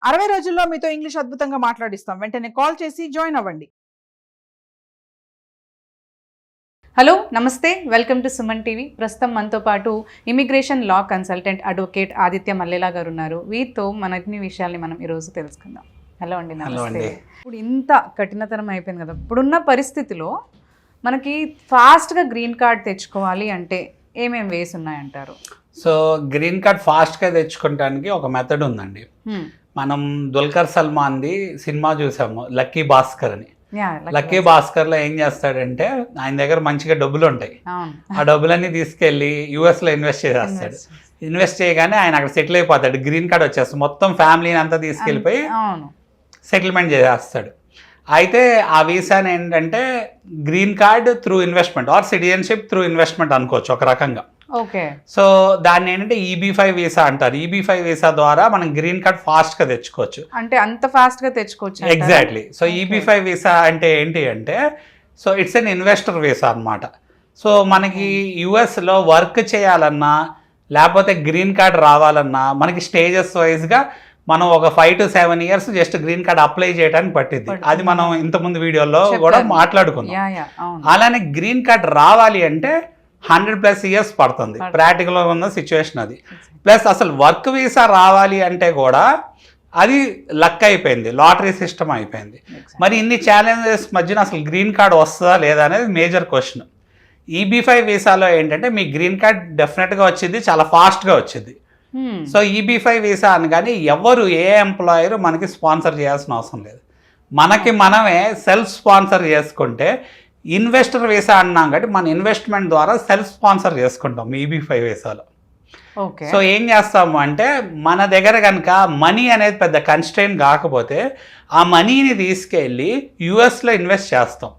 60 రోజుల్లో మీతో ఇంగ్లీష్ అద్భుతంగా మాట్లాడిస్తాం. వెంటనే కాల్ చేసి జాయిన్ అవ్వండి. హలో నమస్తే, వెల్కమ్ టు సుమన్ టీవీ. ప్రస్తుతం మనతో పాటు immigration law consultant advocate Aditya Mallela గారు ఉన్నారు. వీరితో మన అన్ని విషయాల్ని మనం ఈరోజు తెలుసుకుందాం. హలో అండి, నమస్తే. ఇప్పుడు ఇంత కఠినతరం అయిపోయింది కదా, ఇప్పుడున్న పరిస్థితిలో మనకి ఫాస్ట్గా గ్రీన్ కార్డ్ తెచ్చుకోవాలి అంటే ఏమేమి వేస్ ఉన్నాయంటారు? సో గ్రీన్ కార్డ్ ఫాస్ట్గా తెచ్చుకోవడానికి ఒక మెథడ్ ఉందండి. మనం దుల్కర్ సల్మాన్ది సినిమా చూసాము, లక్కీ భాస్కర్ అని. లక్కీ భాస్కర్లో ఏం చేస్తాడంటే, ఆయన దగ్గర మంచిగా డబ్బులు ఉంటాయి. ఆ డబ్బులన్నీ తీసుకెళ్ళి యుఎస్లో ఇన్వెస్ట్ చేసేస్తాడు. ఇన్వెస్ట్ చేయగానే ఆయన అక్కడ సెటిల్ అయిపోతాడు. గ్రీన్ కార్డ్ వచ్చేస్తాడు, మొత్తం ఫ్యామిలీని అంతా తీసుకెళ్ళిపోయి సెటిల్మెంట్ చేసేస్తాడు. అయితే ఆ వీసాని ఏంటంటే green card through investment or citizenship through investment అనుకోవచ్చు ఒక రకంగా. ఓకే. సో దాన్ని ఏంటంటే EB5 వీసా అంటారు. EB5 వీసా ద్వారా మనం గ్రీన్ కార్డ్ ఫాస్ట్గా తెచ్చుకోవచ్చు. అంటే అంత ఫాస్ట్గా తెచ్చుకోవచ్చు? ఎగ్జాక్ట్లీ. సో EB5 వీసా అంటే ఏంటి అంటే, so it's an investor visa అనమాట. సో మనకి యుఎస్లో వర్క్ చేయాలన్నా లేకపోతే గ్రీన్ కార్డ్ రావాలన్నా మనకి స్టేజెస్ వైజ్గా మనం ఒక 5 to 7 years just green card apply చేయడానికి పట్టింది. అది మనం ఇంతకుముందు వీడియోలో కూడా మాట్లాడుకున్నాం. అలానే గ్రీన్ కార్డ్ రావాలి అంటే 100+ years పడుతుంది. ప్రాక్టికల్గా ఉన్న సిచ్యువేషన్ అది. ప్లస్ అసలు వర్క్ వీసా రావాలి అంటే కూడా అది లక్ అయిపోయింది, లాటరీ సిస్టమ్ అయిపోయింది. మరి ఇన్ని ఛాలెంజెస్ మధ్యన అసలు గ్రీన్ కార్డ్ వస్తుందా లేదా అనేది మేజర్ క్వశ్చన్. EB5 వీసాలో ఏంటంటే మీ గ్రీన్ కార్డ్ డెఫినెట్గా వచ్చింది, చాలా ఫాస్ట్గా వచ్చింది. సో EB5 వీసా అని కానీ ఎవరు ఏ ఎంప్లాయర్ మనకి స్పాన్సర్ చేయాల్సిన అవసరం లేదు. మనకి మనమే సెల్ఫ్ స్పాన్సర్ చేసుకుంటే, ఇన్వెస్టర్ వీసా అన్నాం కాబట్టి మన ఇన్వెస్ట్మెంట్ ద్వారా సెల్ఫ్ స్పాన్సర్ చేసుకుంటాం EB5 వీసాలో. సో ఏం చేస్తాము అంటే, మన దగ్గర కనుక మనీ అనేది పెద్ద కన్స్ట్రెయిన్ కాకపోతే ఆ మనీని తీసుకెళ్ళి యుఎస్లో ఇన్వెస్ట్ చేస్తాం.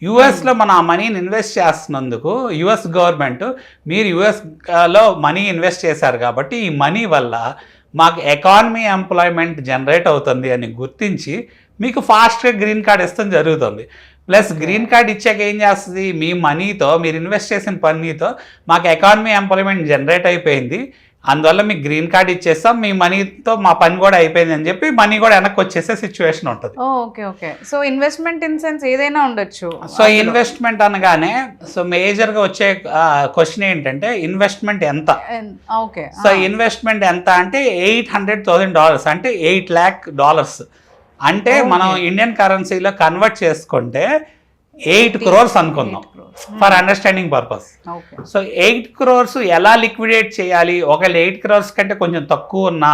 యుఎస్లో మనం ఆ మనీని ఇన్వెస్ట్ చేస్తున్నందుకు యుఎస్ గవర్నమెంట్, మీరు యుఎస్లో మనీ ఇన్వెస్ట్ చేశారు కాబట్టి ఈ మనీ వల్ల మాకు ఎకానమీ ఎంప్లాయ్మెంట్ జనరేట్ అవుతుంది అని గుర్తించి మీకు ఫాస్ట్గా గ్రీన్ కార్డ్ ఇస్తాం జరుగుతుంది. ప్లస్ గ్రీన్ కార్డ్ ఇచ్చాక ఏం చేస్తుంది, మీ మనీతో మీరు ఇన్వెస్ట్ చేసిన మనీతో మాకు ఎకానమీ ఎంప్లాయ్మెంట్ జనరేట్ అయిపోయింది, అందువల్ల మీకు గ్రీన్ కార్డ్ ఇచ్చేస్తాం, మీ మనీతో మా పని కూడా అయిపోయింది అని చెప్పి మనీ కూడా వెనక్కి వచ్చేసే సిచ్యువేషన్ ఉంటుంది. Okay okay. So investment in sense ఏదైనా ఉండొచ్చు. సో ఇన్వెస్ట్మెంట్ అనగానే సో మేజర్గా వచ్చే క్వశ్చన్ ఏంటంటే ఇన్వెస్ట్మెంట్ ఎంత? ఓకే. సో ఇన్వెస్ట్మెంట్ ఎంత అంటే $800,000 అంటే $8 lakh. అంటే మనం ఇండియన్ కరెన్సీలో కన్వర్ట్ చేసుకుంటే 8 crores అనుకుందాం for understanding purpose. So 8 crores ఎలా లిక్విడేట్ చేయాలి, ఒకవేళ 8 crores కంటే కొంచెం తక్కువ ఉన్నా,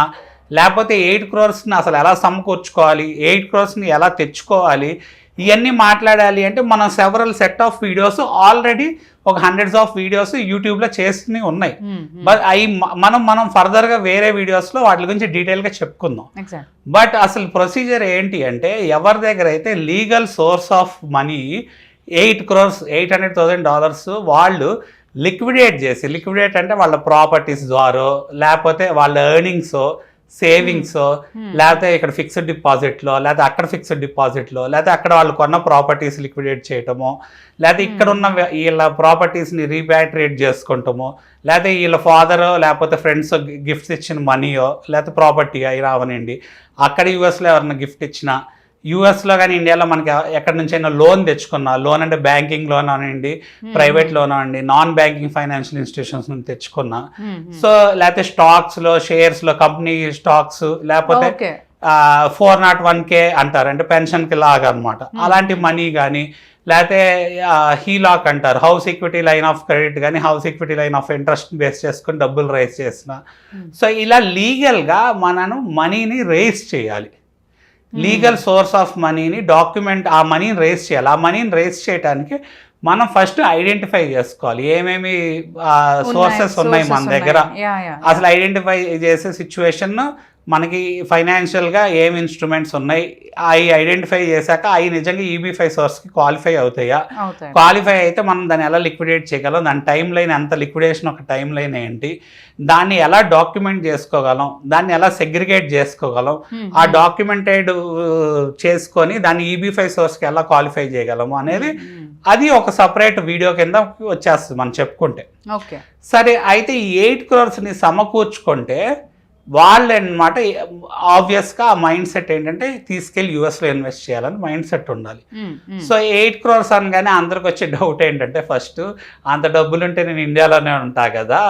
లేకపోతే 8 crores-ని అసలు ఎలా సమకూర్చుకోవాలి, 8 crores-ని ఎలా తెచ్చుకోవాలి, ఇవన్నీ మాట్లాడాలి అంటే మనం several set of videos already ఒక hundreds of వీడియోస్ యూట్యూబ్లో చేసి ఉన్నాయి. బట్ అవి మనం ఫర్దర్గా వేరే వీడియోస్లో వాటి గురించి డీటెయిల్గా చెప్పుకుందాం. బట్ అసలు ప్రొసీజర్ ఏంటి అంటే, ఎవరి దగ్గర అయితే legal source of money 8 crores $800,000 వాళ్ళు లిక్విడేట్ అంటే వాళ్ళ ప్రాపర్టీస్ ద్వారా, లేకపోతే వాళ్ళ ఎర్నింగ్స్, సేవింగ్స్, లేకపోతే ఇక్కడ ఫిక్స్డ్ డిపాజిట్లో, లేకపోతే అక్కడ ఫిక్స్డ్ డిపాజిట్లో, లేకపోతే అక్కడ వాళ్ళు కొన్న ప్రాపర్టీస్ లిక్విడేట్ చేయటము, లేకపోతే ఇక్కడ ఉన్న వీళ్ళ ప్రాపర్టీస్ని రీపాట్రియేట్ చేసుకుంటాము, లేకపోతే వీళ్ళ ఫాదర్ లేకపోతే ఫ్రెండ్స్ గిఫ్ట్స్ ఇచ్చిన మనీయో లేకపోతే ప్రాపర్టీ అవి రావనండి, అక్కడ యూఎస్లో ఎవరైనా గిఫ్ట్ ఇచ్చినా, యూఎస్లో కానీ ఇండియాలో మనకి ఎక్కడి నుంచి అయినా లోన్ తెచ్చుకున్నా, లోన్ అంటే బ్యాంకింగ్ లోన్ అనండి, ప్రైవేట్ లోన్ అనండి, నాన్ బ్యాంకింగ్ ఫైనాన్షియల్ ఇన్స్టిట్యూషన్స్ నుంచి తెచ్చుకున్నా, సో లేకపోతే స్టాక్స్లో, షేర్స్లో, కంపెనీ స్టాక్స్, లేకపోతే 401k అంటారు, అంటే పెన్షన్కి లాగా అనమాట, అలాంటి మనీ కానీ, లేకపోతే హీలాక్ అంటారు, house equity line of credit కానీ, house equity line of interest base చేసుకుని డబ్బులు రైజ్ చేసిన, సో ఇలా లీగల్గా మనను మనీని రైజ్ చేయాలి. లీగల్ సోర్స్ ఆఫ్ మనీని డాక్యుమెంట్, ఆ మనీని రేస్ చేయాలి. ఆ మనీని రేస్ చేయడానికి మనం ఫస్ట్ ఐడెంటిఫై చేసుకోవాలి ఏమేమి సోర్సెస్ ఉన్నాయి మన దగ్గర. అసలు ఐడెంటిఫై చేసే సిచ్యువేషన్ మనకి ఫైనాన్షియల్గా ఏం ఇన్స్ట్రుమెంట్స్ ఉన్నాయి, అవి ఐడెంటిఫై చేశాక అవి నిజంగా EB5 సోర్స్కి క్వాలిఫై అవుతాయా, క్వాలిఫై అయితే మనం దాన్ని ఎలా లిక్విడేట్ చేయగలం, దాని టైం లైన్ ఎంత, లిక్విడేషన్ ఒక టైం లైన్ ఏంటి, దాన్ని ఎలా డాక్యుమెంట్ చేసుకోగలం, దాన్ని ఎలా సెగ్రిగేట్ చేసుకోగలం, ఆ డాక్యుమెంటెడ్ చేసుకొని దాన్ని EB5 సోర్స్కి ఎలా క్వాలిఫై చేయగలము అనేది అది ఒక సపరేట్ వీడియో కింద వచ్చేస్తుంది మనం చెప్పుకుంటే. ఓకే, సరే. అయితే ఈ 8 crores సమకూర్చుకుంటే వాళ్ళు అనమాట ఆబ్వియస్గా ఆ మైండ్ సెట్ ఏంటంటే తీసుకెళ్ళి యూఎస్లో ఇన్వెస్ట్ చేయాలని మైండ్ సెట్ ఉండాలి. సో 8 crores అనగానే అందరికి వచ్చే డౌట్ ఏంటంటే ఫస్ట్ అంత డబ్బులు ఉంటే నేను ఇండియాలోనే ఉంటా కదా,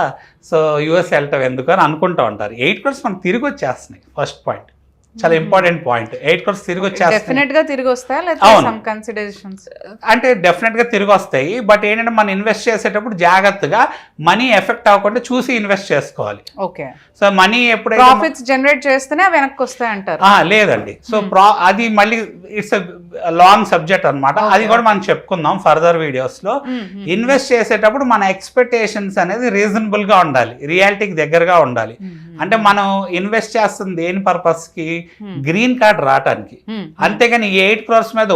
సో యూఎస్ వెళ్ళటం ఎందుకు అని అనుకుంటూ ఉంటారు. 8 crores మనకు తిరిగి వచ్చేస్తున్నాయి. ఫస్ట్ పాయింట్ చాలా ఇంపార్టెంట్ పాయింట్. 8 crores తిరిగి వచ్చేస్తాయి. డెఫినెట్ గా తిరిగి వస్తాయా లేకపోతే సమ్ కన్సిడరేషన్స్? అంటే డెఫినెట్ గా తిరిగి వస్తాయి. బట్ ఏంటంటే మనం ఇన్వెస్ట్ చేసేటప్పుడు జాగ్రత్తగా మనీ ఎఫెక్ట్ అవ్వకుండా చూసి ఇన్వెస్ట్ చేసుకోవాలి. ఓకే. సో మనీ ఎప్పుడైతే ప్రాఫిట్స్ జనరేట్ చేస్తేనే వెనక్కి వస్తాయి అంటారు? లేదండి. సో అది మళ్ళీ ఇట్స్ లాంగ్ సబ్జెక్ట్ అన్నమాట. అది కూడా మనం చెప్పుకుందాం ఫర్దర్ వీడియోస్ లో. ఇన్వెస్ట్ చేసేటప్పుడు మన ఎక్స్పెక్టేషన్స్ అనేది రీజనబుల్ గా ఉండాలి, రియాలిటీకి దగ్గరగా ఉండాలి. అంటే మనం ఇన్వెస్ట్ చేస్తుంది దేని పర్పస్ కి? గ్రీన్ కార్డ్ రావటానికి. అంతేగాని 8 crores మీద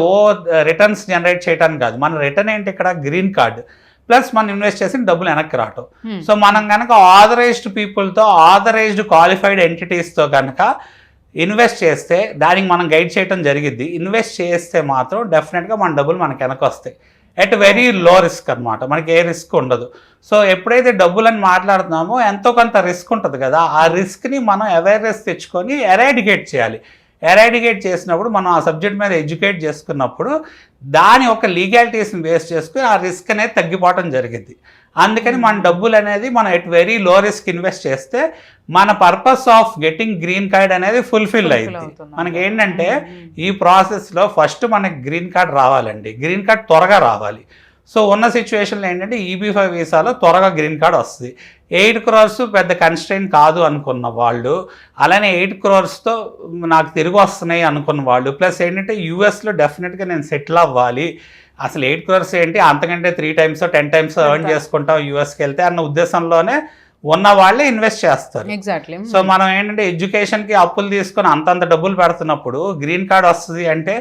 రిటర్న్స్ జనరేట్ చేయడానికి కాదు. మన రిటర్న్ ఏంటి ఇక్కడ? గ్రీన్ కార్డ్ ప్లస్ మనం ఇన్వెస్ట్ చేసిన డబ్బులు వెనక్కి రావటం. సో మనం కనుక ఆథరైజ్డ్ పీపుల్తో, ఆథరైజ్డ్ క్వాలిఫైడ్ ఎంటిటీస్తో కనుక ఇన్వెస్ట్ చేస్తే దానికి మనం గైడ్ చేయడం జరిగిద్ది. ఇన్వెస్ట్ చేస్తే మాత్రం డెఫినెట్గా మన డబ్బులు మనకి వెనక్కి వస్తాయి ఎట్ వెరీ లో రిస్క్ అనమాట. మనకి ఏ రిస్క్ ఉండదు. సో ఎప్పుడైతే డబ్బులని మాట్లాడుతున్నామో ఎంతో కొంత రిస్క్ ఉంటుంది కదా, ఆ రిస్క్ని మనం అవేర్నెస్ తెచ్చుకొని ఎరాడికేట్ చేయాలి. ఎరాడికేట్ చేసినప్పుడు మనం ఆ సబ్జెక్ట్ మీద ఎడ్యుకేట్ చేసుకున్నప్పుడు దాని ఒక లీగాలిటీస్ని బేస్ చేసుకుని ఆ రిస్క్ అనేది తగ్గిపోవడం జరిగింది. అందుకని మన డబ్బులు అనేది మనం at very low risk invest చేస్తే మన purpose of getting green card అనేది ఫుల్ఫిల్ అయింది. మనకి ఏంటంటే ఈ ప్రాసెస్లో ఫస్ట్ మనకి గ్రీన్ కార్డ్ రావాలండి. గ్రీన్ కార్డ్ త్వరగా రావాలి. సో ఉన్న సిచ్యువేషన్లో ఏంటంటే EB5 వీసాలో త్వరగా గ్రీన్ కార్డ్ వస్తుంది. 8 crores పెద్ద కన్స్ట్రెయిన్ కాదు అనుకున్న వాళ్ళు, అలానే 8 crores నాకు తిరిగి వస్తున్నాయి అనుకున్న వాళ్ళు, ప్లస్ ఏంటంటే యూఎస్లో డెఫినెట్గా నేను సెటిల్ అవ్వాలి, అసలు 8 crores ఏంటి అంతకంటే 3 times 10 times ఎర్న్ చేసుకుంటాం యూఎస్కి వెళ్తే అన్న ఉద్దేశంలోనే ఉన్న వాళ్ళే ఇన్వెస్ట్ చేస్తారు. ఎగ్జాక్ట్లీ. సో మనం ఏంటంటే ఎడ్యుకేషన్కి అప్పులు తీసుకొని అంతంత డబ్బులు పెడుతున్నప్పుడు గ్రీన్ కార్డ్ వస్తుంది అంటే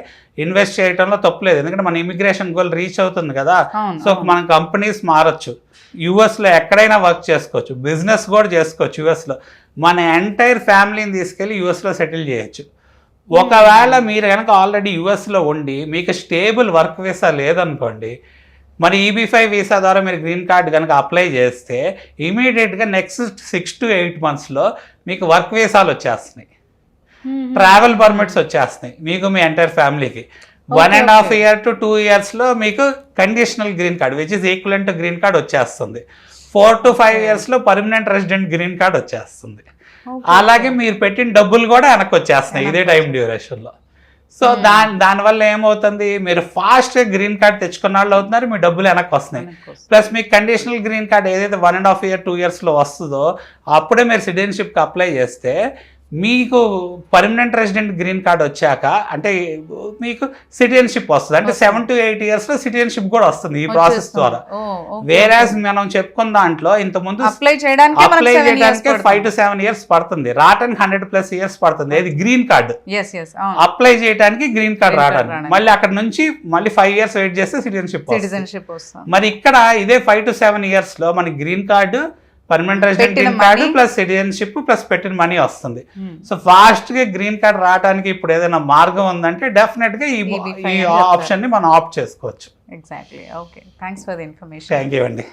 ఇన్వెస్ట్ చేయడంలో తప్పులేదు. ఎందుకంటే మన ఇమిగ్రేషన్ గోల్ రీచ్ అవుతుంది కదా. సో మన కంపెనీస్ మారచ్చు, యూఎస్లో ఎక్కడైనా వర్క్ చేసుకోవచ్చు, బిజినెస్ కూడా చేసుకోవచ్చు. యూఎస్లో మన ఎంటైర్ ఫ్యామిలీని తీసుకెళ్ళి యూఎస్లో సెటిల్ చేయొచ్చు. ఒకవేళ మీరు కనుక ఆల్రెడీ యూఎస్లో ఉండి మీకు స్టేబుల్ వర్క్ వీసా లేదనుకోండి, మరి EB5 వీసా ద్వారా మీరు గ్రీన్ కార్డ్ కనుక అప్లై చేస్తే ఇమీడియట్గా నెక్స్ట్ 6 to 8 monthsలో మీకు వర్క్ వీసాలు వచ్చేస్తున్నాయి, ట్రావెల్ పర్మిట్స్ వచ్చేస్తున్నాయి మీకు, మీ ఎంటైర్ ఫ్యామిలీకి. 1.5 year to 2 yearsలో మీకు conditional green card which is equivalent to green card వచ్చేస్తుంది. 4 to 5 yearsలో పర్మనెంట్ రెసిడెంట్ గ్రీన్ కార్డ్ వచ్చేస్తుంది. అలాగే మీరు పెట్టిన డబ్బులు కూడా వెనక్కి వచ్చేస్తున్నాయి ఇదే టైం డ్యూరేషన్లో. సో దానివల్ల ఏమవుతుంది, మీరు ఫాస్ట్గా గ్రీన్ కార్డ్ తెచ్చుకున్న వాళ్ళు అవుతున్నారు, మీ డబ్బులు వెనక్కి వస్తున్నాయి. ప్లస్ మీకు కండిషనల్ గ్రీన్ కార్డ్ ఏదైతే 1.5 year 2 yearsలో వస్తుందో అప్పుడే మీరు సిటిజన్షిప్కి అప్లై చేస్తే మీకు పర్మనెంట్ రెసిడెంట్ గ్రీన్ కార్డ్ వచ్చాక అంటే మీకు సిటిజన్షిప్ వస్తుంది. అంటే 7 to 8 yearsలో సిటిజన్షిప్ కూడా వస్తుంది ఈ ప్రాసెస్ ద్వారా. వేరాజ్ మనం చెప్పుకున్న దాంట్లో ఇంతకుముందు అప్లై చేయడానికి 5 to 7 years పడుతుంది, రావడానికి 100+ years పడుతుంది. ఇది గ్రీన్ కార్డ్ అప్లై చేయడానికి, గ్రీన్ కార్డ్ రావడానికి. మళ్ళీ అక్కడ నుంచి మళ్ళీ 5 years వెయిట్ చేస్తే సిటిజన్షిప్ వస్తుంది. మరి ఇక్కడ ఇదే 5 to 7 yearsలో మనకి green card, permanent resident green card plus citizenship plus పెట్టిన మనీ వస్తుంది. సో ఫాస్ట్ గా గ్రీన్ కార్డ్ రావడానికి ఇప్పుడు ఏదైనా మార్గం ఉందంటే డెఫినెట్ గా ఈ ఆప్షన్ ని మనం ఆప్ట్ చేసుకోవచ్చు. Exactly. Okay, thanks for the information. Thank you అండి.